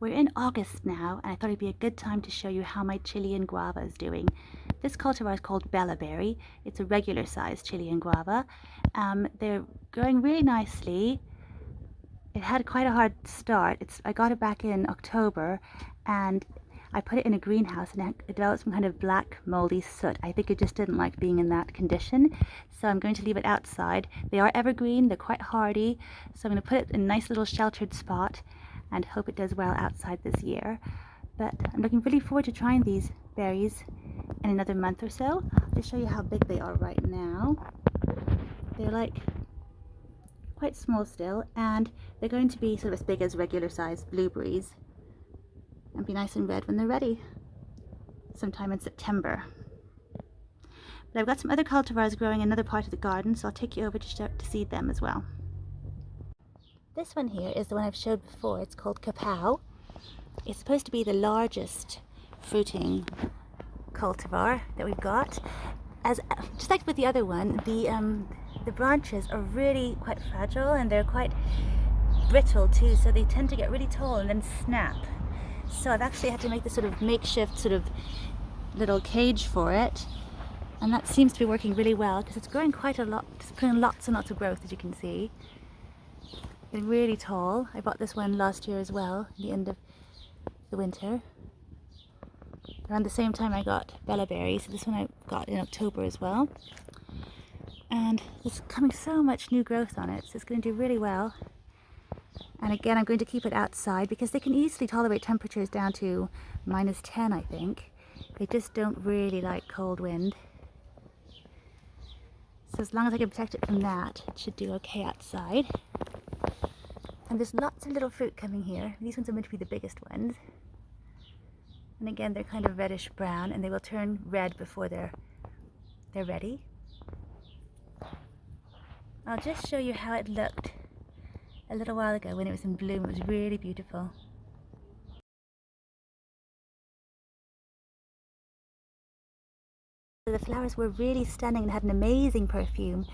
We're in August now, and I thought it'd be a good time to show you how my Chilean guava is doing. This cultivar is called Bella Berry. It's a regular sized Chilean guava. They're growing really nicely. It had quite a hard start. I got it back in October, and I put it in a greenhouse, and it developed some kind of black moldy soot. I think it just didn't like being in that condition, so I'm going to leave it outside. They are evergreen, they're quite hardy, so I'm going to put it in a nice little sheltered spot and hope it does well outside this year. But I'm looking really forward to trying these berries in another month or so. I'll just show you how big they are right now. They're like quite small still, and they're going to be sort of as big as regular sized blueberries and be nice and red when they're ready sometime in September. But I've got some other cultivars growing in another part of the garden, so I'll take you over to seed them as well. This one here is the one I've showed before. It's called Kapow. It's supposed to be the largest fruiting cultivar that we've got. Just like with the other one, the branches are really quite fragile, and they're quite brittle too, so they tend to get really tall and then snap. So I've actually had to make this sort of makeshift sort of little cage for it, and that seems to be working really well because it's growing quite a lot. It's putting lots and lots of growth, as you can see. They're really tall. I bought this one last year as well, at the end of the winter. Around the same time I got Bella Berry, so this one I got in October as well. And there's coming so much new growth on it, so it's going to do really well. And again, I'm going to keep it outside because they can easily tolerate temperatures down to -10, I think. They just don't really like cold wind. So as long as I can protect it from that, it should do okay outside. And there's lots of little fruit coming here. These ones are meant to be the biggest ones. And again, they're kind of reddish brown, and they will turn red before they're ready. I'll just show you how it looked a little while ago when it was in bloom. It was really beautiful. The flowers were really stunning and had an amazing perfume.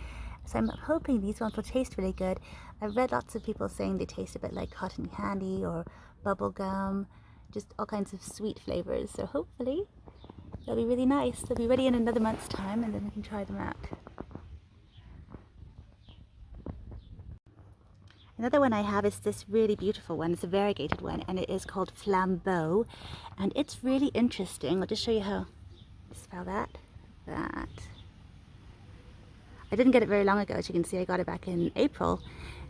So I'm hoping these ones will taste really good. I've read lots of people saying they taste a bit like cotton candy or bubble gum, just all kinds of sweet flavors. So hopefully they'll be really nice. They'll be ready in another month's time, and then we can try them out. Another one I have is this really beautiful one. It's a variegated one, and it is called Flambeau, and it's really interesting. I'll just show you how to spell that. I didn't get it very long ago, as you can see. I got it back in April,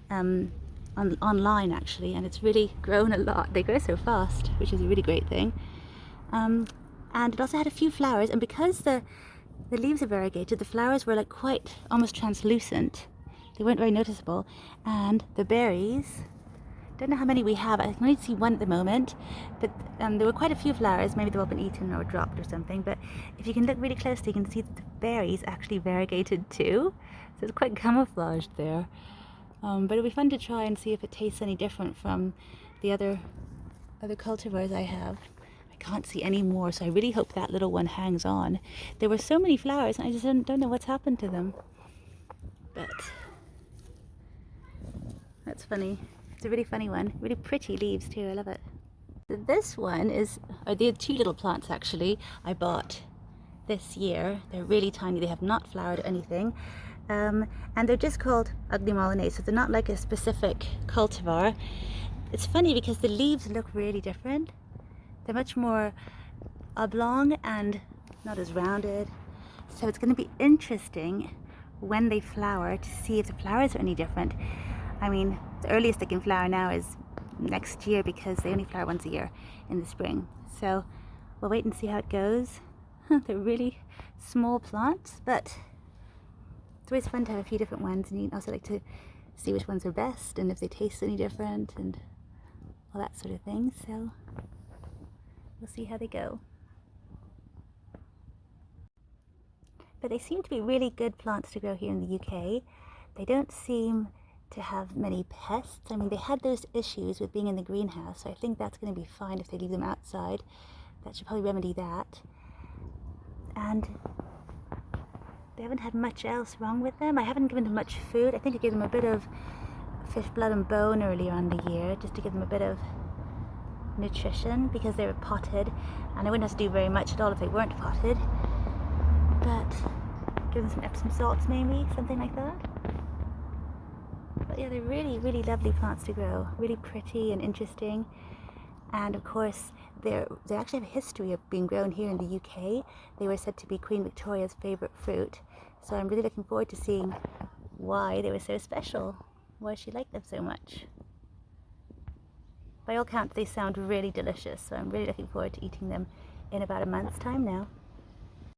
online actually, and it's really grown a lot. They grow so fast, which is a really great thing. And it also had a few flowers, and because the leaves are variegated, the flowers were like quite almost translucent. They weren't very noticeable, and the berries, don't know how many we have. I can only see one at the moment, but there were quite a few flowers. Maybe they've all been eaten or dropped or something, but if you can look really closely, you can see that the berries actually variegated too, so it's quite camouflaged there. But it'll be fun to try and see if it tastes any different from the other cultivars I have. I can't see any more, so I really hope that little one hangs on. There were so many flowers, and I just don't know what's happened to them, but that's funny. It's a really funny one. Really pretty leaves too. I love it. This one is, they're two little plants actually I bought this year. They're really tiny. They have not flowered or anything. And they're just called Ugni Molinae, so they're not like a specific cultivar. It's funny because the leaves look really different. They're much more oblong and not as rounded. So it's going to be interesting when they flower to see if the flowers are any different. I mean, the earliest they can flower now is next year because they only flower once a year in the spring. So we'll wait and see how it goes. They're really small plants, but it's always fun to have a few different ones, and you also like to see which ones are best and if they taste any different and all that sort of thing. So we'll see how they go. But they seem to be really good plants to grow here in the UK. They don't seem to have many pests. I mean, they had those issues with being in the greenhouse, so I think that's going to be fine if they leave them outside. That should probably remedy that. And they haven't had much else wrong with them. I haven't given them much food. I think I gave them a bit of fish blood and bone earlier on the year, just to give them a bit of nutrition because they were potted, and I wouldn't have to do very much at all if they weren't potted. But give them some Epsom salts maybe, something like that. But yeah, they're really, really lovely plants to grow. Really pretty and interesting. And of course, they actually have a history of being grown here in the UK. They were said to be Queen Victoria's favourite fruit. So I'm really looking forward to seeing why they were so special, why she liked them so much. By all counts, they sound really delicious, so I'm really looking forward to eating them in about a month's time now.